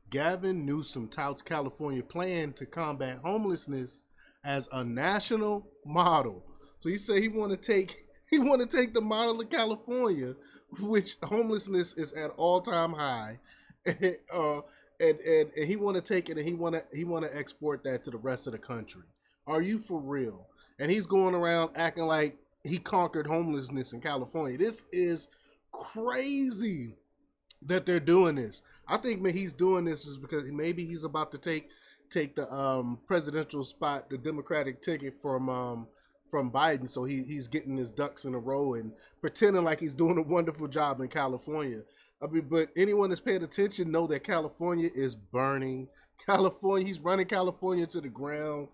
Gavin Newsom touts California plan to combat homelessness as a national model. So he said he want to take the model of California, which homelessness is at all time high, and he want to take it and he want to export that to the rest of the country. Are you for real? And he's going around acting like he conquered homelessness in California. This is crazy that they're doing this. I think he's doing this is because maybe he's about to take the presidential spot, the Democratic ticket from Biden. So he's getting his ducks in a row and pretending like he's doing a wonderful job in California. I mean, but anyone that's paying attention know that California is burning. California, he's running California to the ground.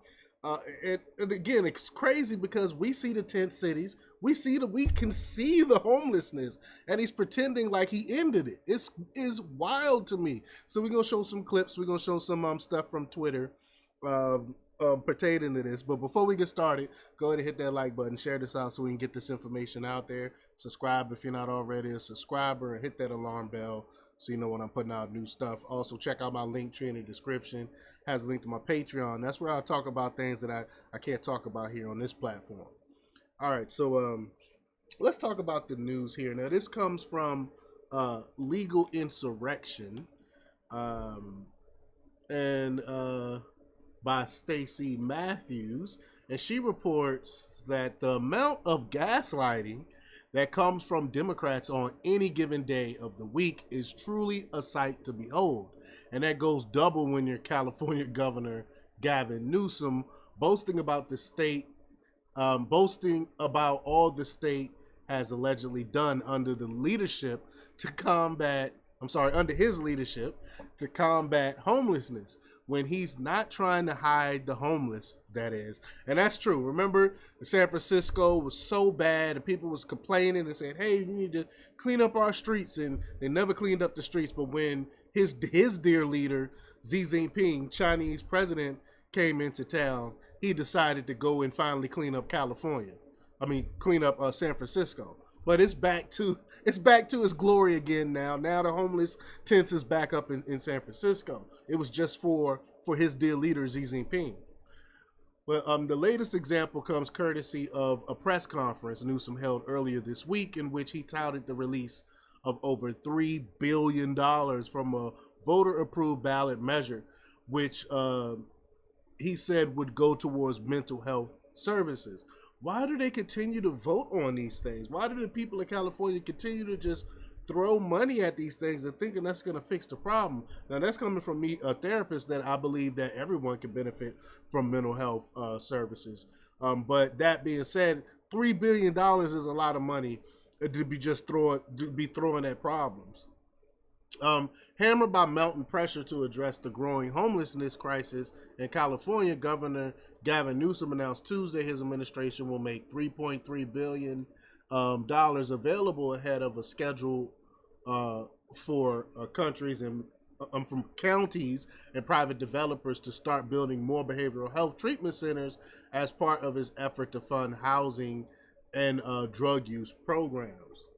And again, it's crazy because we see the tent cities, we can see the homelessness, and he's pretending like he ended it. It's is wild to me. So we're gonna show some clips. We're gonna show some stuff from Twitter pertaining to this. But before we get started, go ahead and hit that like button, share this out so we can get this information out there. Subscribe if you're not already a subscriber, and hit that alarm bell so you know when I'm putting out new stuff. Also, check out my link tree in the description. Has a link to my Patreon. That's where I talk about things that I can't talk about here on this platform. All right, so let's talk about the news here. Now, this comes from Legal Insurrection and by Stacey Matthews, and she reports that the amount of gaslighting that comes from Democrats on any given day of the week is truly a sight to behold. And that goes double when you're California Governor Gavin Newsom boasting about the state, boasting about all the state has allegedly done under the leadership to combat, under his leadership to combat homelessness, when he's not trying to hide the homeless, that is. And that's true. Remember, San Francisco was so bad and people was complaining and saying, hey, you need to clean up our streets, and they never cleaned up the streets. But when his dear leader, Xi Jinping, Chinese president, came into town, he decided to go and finally clean up clean up San Francisco. But it's back to its glory again now. Now the homeless tents is back up in San Francisco. It was just for his dear leader, Xi Jinping. But the latest example comes courtesy of a press conference Newsom held earlier this week, in which he touted the release of over $3 billion from a voter-approved ballot measure, which he said would go towards mental health services. Why do they continue to vote on these things? Why do the people in California continue to just throw money at these things and thinking that's going to fix the problem? Now, that's coming from me, a therapist, that I believe that everyone can benefit from mental health services. But that being said, $3 billion is a lot of money to be throwing at problems. Hammered by mounting pressure to address the growing homelessness crisis in California, Governor Gavin Newsom announced Tuesday his administration will make $3.3 billion available ahead of a schedule for countries and from counties and private developers to start building more behavioral health treatment centers as part of his effort to fund housing and drug use programs.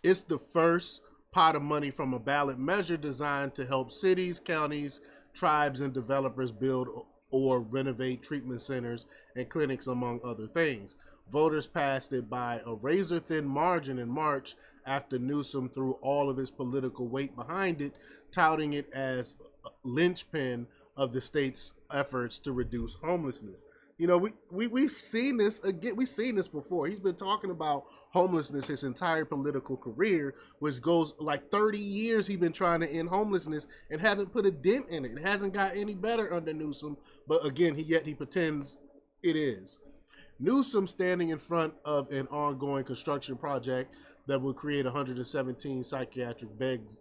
It's the first pot of money from a ballot measure designed to help cities, counties, tribes, and developers build or renovate treatment centers and clinics, among other things. Voters passed it by a razor-thin margin in March after Newsom threw all of his political weight behind it, touting it as a linchpin of the state's efforts to reduce homelessness. You know, we've seen this again. We've seen this before. He's been talking about homelessness his entire political career, which goes like 30 years. He's been trying to end homelessness and haven't put a dent in it. It hasn't got any better under Newsom, but again, he pretends it is. Newsom standing in front of an ongoing construction project that will create 117 psychiatric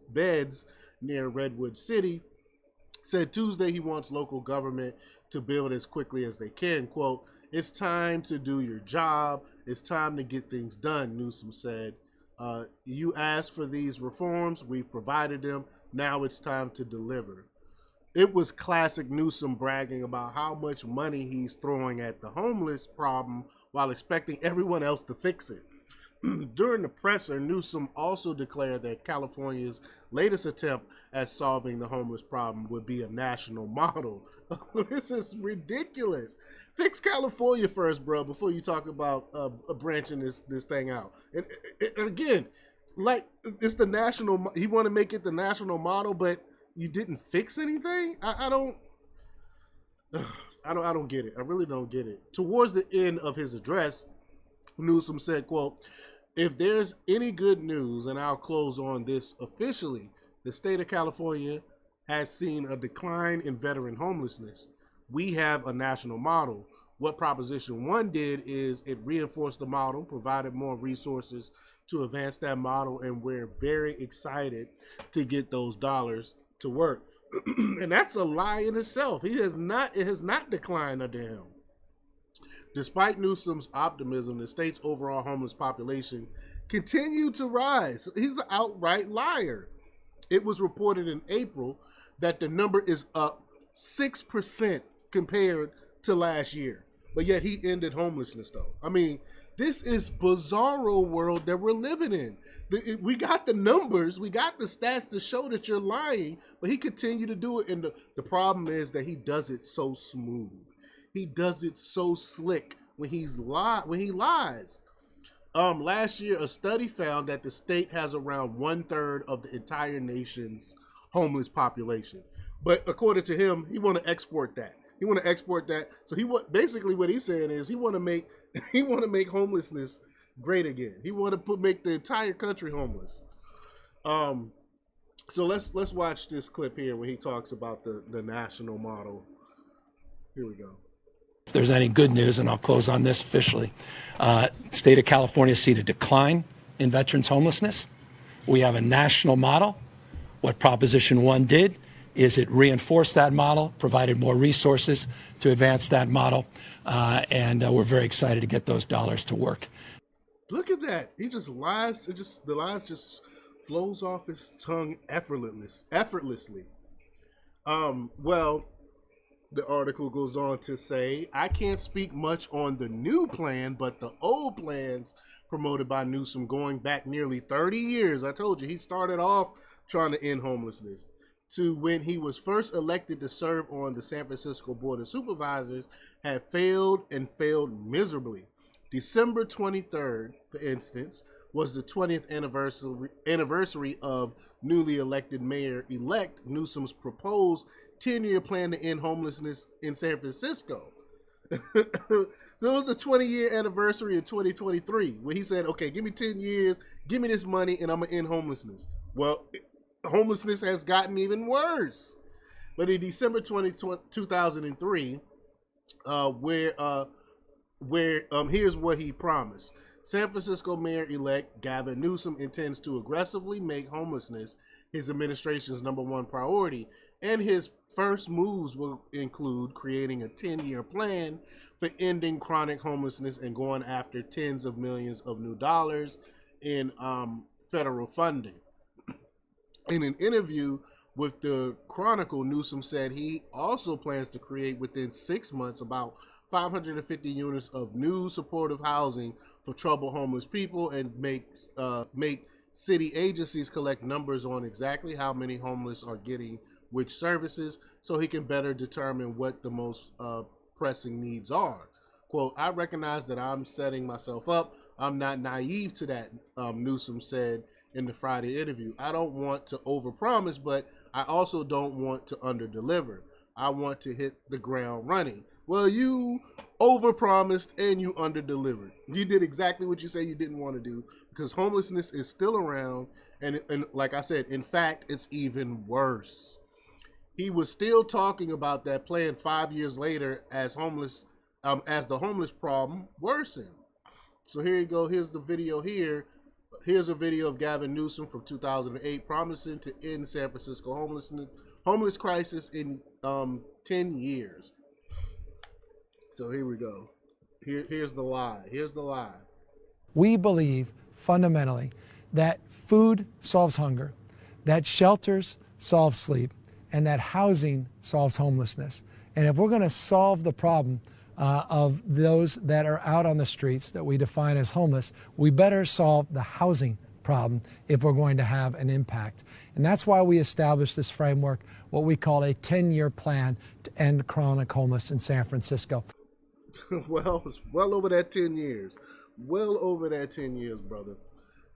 beds near Redwood City said Tuesday he wants local government to build as quickly as they can. Quote, "It's time to do your job. It's time to get things done," Newsom said. You asked for these reforms. We've provided them. Now it's time to deliver. It was classic Newsom bragging about how much money he's throwing at the homeless problem while expecting everyone else to fix it. During the presser, Newsom also declared that California's latest attempt at solving the homeless problem would be a national model. This is ridiculous. Fix California first, bro, before you talk about branching this thing out. And again, like it's the national. He want to make it the national model, but you didn't fix anything. I don't. I don't get it. I really don't get it. Towards the end of his address, Newsom said, quote, "If there's any good news, and I'll close on this officially, the state of California has seen a decline in veteran homelessness. We have a national model. What Proposition 1 did is it reinforced the model, provided more resources to advance that model, and we're very excited to get those dollars to work." And that's a lie in itself. It has not declined under him. Despite Newsom's optimism, the state's overall homeless population continued to rise. He's an outright liar. It was reported in April that the number is up 6% compared to last year. But yet he ended homelessness, though. I mean, this is bizarro world that we're living in. We got the numbers, we got the stats to show that you're lying, but he continued to do it. And the problem is that he does it so smooth. He does it so slick when he lies. Last year, a study found that the state has around 1/3 of the entire nation's homeless population. But according to him, he want to export that. So basically what he's saying is he want to make homelessness great again. He want to make the entire country homeless. So let's watch this clip here where he talks about the national model. Here we go. If there's any good news, and I'll close on this officially, state of California has seen a decline in veterans homelessness. We have a national model. What Proposition 1 did is it reinforced that model, provided more resources to advance that model, and we're very excited to get those dollars to work. Look at that. He just lies. The lies just flows off his tongue effortlessly. Well, the article goes on to say, I can't speak much on the new plan, but the old plans promoted by Newsom going back nearly 30 years. I told you, he started off trying to end homelessness to when he was first elected to serve on the San Francisco Board of Supervisors had failed and failed miserably. December 23rd, for instance, was the 20th anniversary of newly elected Mayor-elect Newsom's proposed 10-year plan to end homelessness in San Francisco. So it was the 20-year anniversary of 2023 where he said, okay, give me 10 years, give me this money, and I'm going to end homelessness. Well, homelessness has gotten even worse. But in December 2003, here's what he promised. San Francisco Mayor-elect Gavin Newsom intends to aggressively make homelessness his administration's #1 priority, and his first moves will include creating a 10-year plan for ending chronic homelessness and going after tens of millions of new dollars in federal funding. In an interview with the Chronicle, Newsom said he also plans to create within 6 months about 550 units of new supportive housing for troubled homeless people and make city agencies collect numbers on exactly how many homeless are getting which services so he can better determine what the most pressing needs are. Quote, I recognize that I'm setting myself up. I'm not naive to that, Newsom said in the Friday interview. I don't want to overpromise, but I also don't want to underdeliver. I want to hit the ground running. Well, you overpromised and you underdelivered. You did exactly what you say you didn't want to do because homelessness is still around. And like I said, in fact, it's even worse. He was still talking about that plan 5 years later as the homeless problem worsened. So here you go. Here's the video here. Here's a video of Gavin Newsom from 2008 promising to end San Francisco homeless crisis in 10 years. So here we go. Here's the lie. Here's the lie. We believe fundamentally that food solves hunger, that shelters solve sleep, and that housing solves homelessness. And if we're going to solve the problem of those that are out on the streets that we define as homeless, we better solve the housing problem if we're going to have an impact. And that's why we established this framework, what we call a 10-year plan to end chronic homelessness in San Francisco. Well, it's well over that 10 years. Well over that 10 years, brother.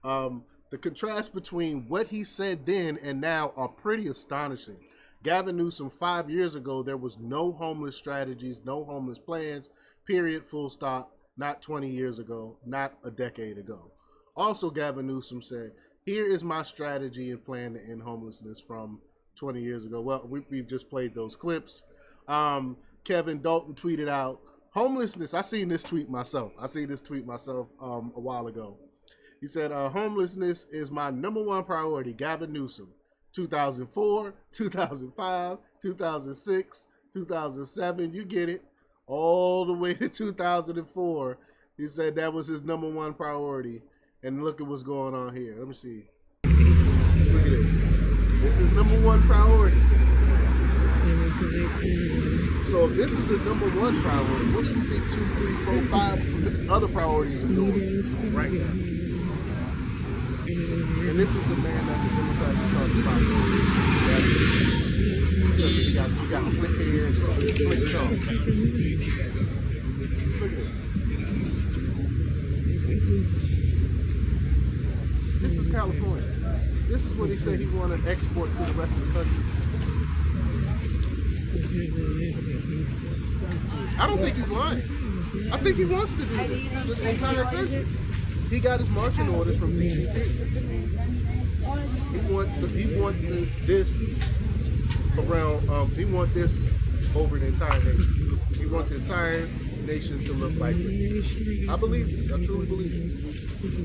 The contrast between what he said then and now are pretty astonishing. Gavin Newsom, 5 years ago, there was no homeless strategies, no homeless plans, period, full stop, not 20 years ago, not a decade ago. Also, Gavin Newsom said, here is my strategy and plan to end homelessness from 20 years ago. Well, we've just played those clips. Kevin Dalton tweeted out, homelessness, I seen this tweet myself a while ago. He said, homelessness is my #1 priority, Gavin Newsom. 2004, 2005, 2006, 2007, you get it, all the way to 2004. He said that was his #1 priority. And look at what's going on here. Let me see. Look at this. This is #1 priority. So if this is the #1 priority, what do you think 2, 3, 4, 5 other priorities are doing right now? And this is the man that the Democrats are talking about. He got slick hair and slick tongue. Look at this. This is California. This is what he said he wanted to export to the rest of the country. I don't think he's lying. I think he wants to do this to the entire country. He got his marching orders from TCP. He want this around. He want this over the entire nation. He want the entire nation to look like this. I believe this. I truly believe this.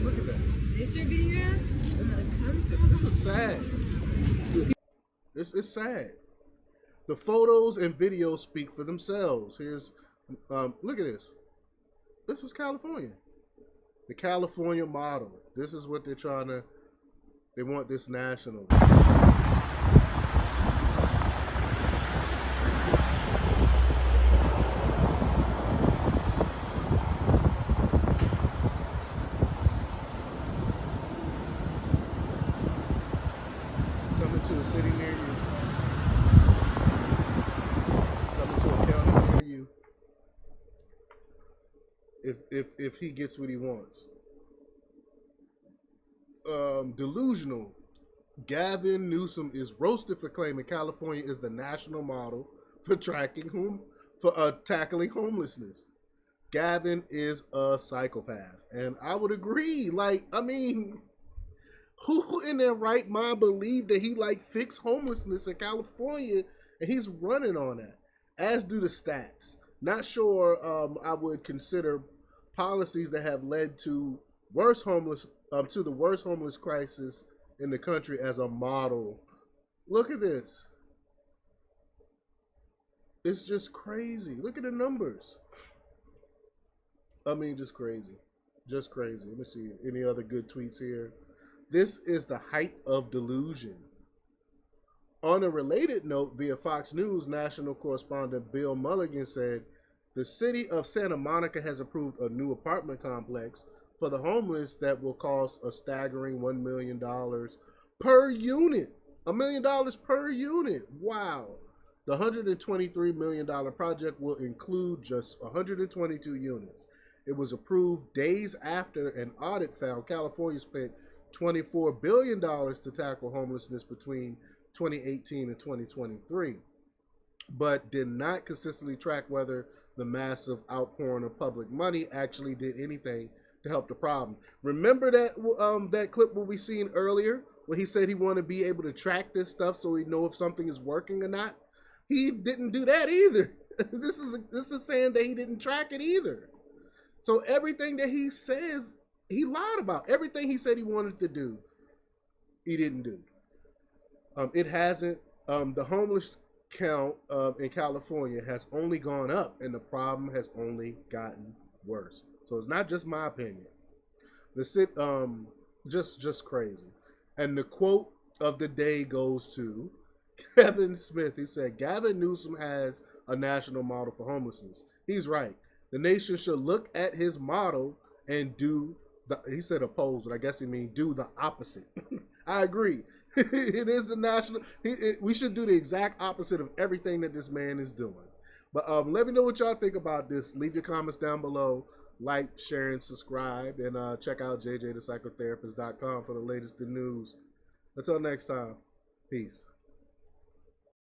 Look at that. This is sad. It's sad. The photos and videos speak for themselves. Here's, look at this. This is California. The California model. This is what they're trying to, they want this national. Coming to a city near you. Coming to a county near you. If he gets what he wants. Delusional. Gavin Newsom is roasted for claiming California is the national model for tackling homelessness. Gavin is a psychopath, and I would agree. Like, I mean, who in their right mind believed that he fixed homelessness in California, and he's running on that? As do the stats. Not sure I would consider policies that have led to the worst homeless crisis in the country as a model. Look at this. It's just crazy. Look at the numbers. I mean, just crazy. Just crazy. Let me see any other good tweets here. This is the height of delusion. On a related note, via Fox News, national correspondent Bill Mulligan said, the city of Santa Monica has approved a new apartment complex for the homeless that will cost a staggering $1 million per unit. $1 million per unit. Wow. The $123 million project will include just 122 units. It was approved days after an audit found California spent $24 billion to tackle homelessness between 2018 and 2023, but did not consistently track whether the massive outpouring of public money actually did anything to help the problem. Remember that clip what we seen earlier where he said he wanted to be able to track this stuff so he know if something is working or not? He didn't do that either. This is saying that he didn't track it either. So everything that he says, he lied about. Everything he said he wanted to do, he didn't do. It hasn't. The homeless count in California has only gone up, and the problem has only gotten worse. So it's not just my opinion. Just crazy. And the quote of the day goes to Kevin Smith. He said, Gavin Newsom has a national model for homelessness. He's right. The nation should look at his model and do the, he said oppose, but I guess he means do the opposite. I agree. It is the national, we should do the exact opposite of everything that this man is doing. But let me know what y'all think about this. Leave your comments down below. Like, share, and subscribe. And check out jjthepsychotherapist.com for the latest in news. Until next time, peace.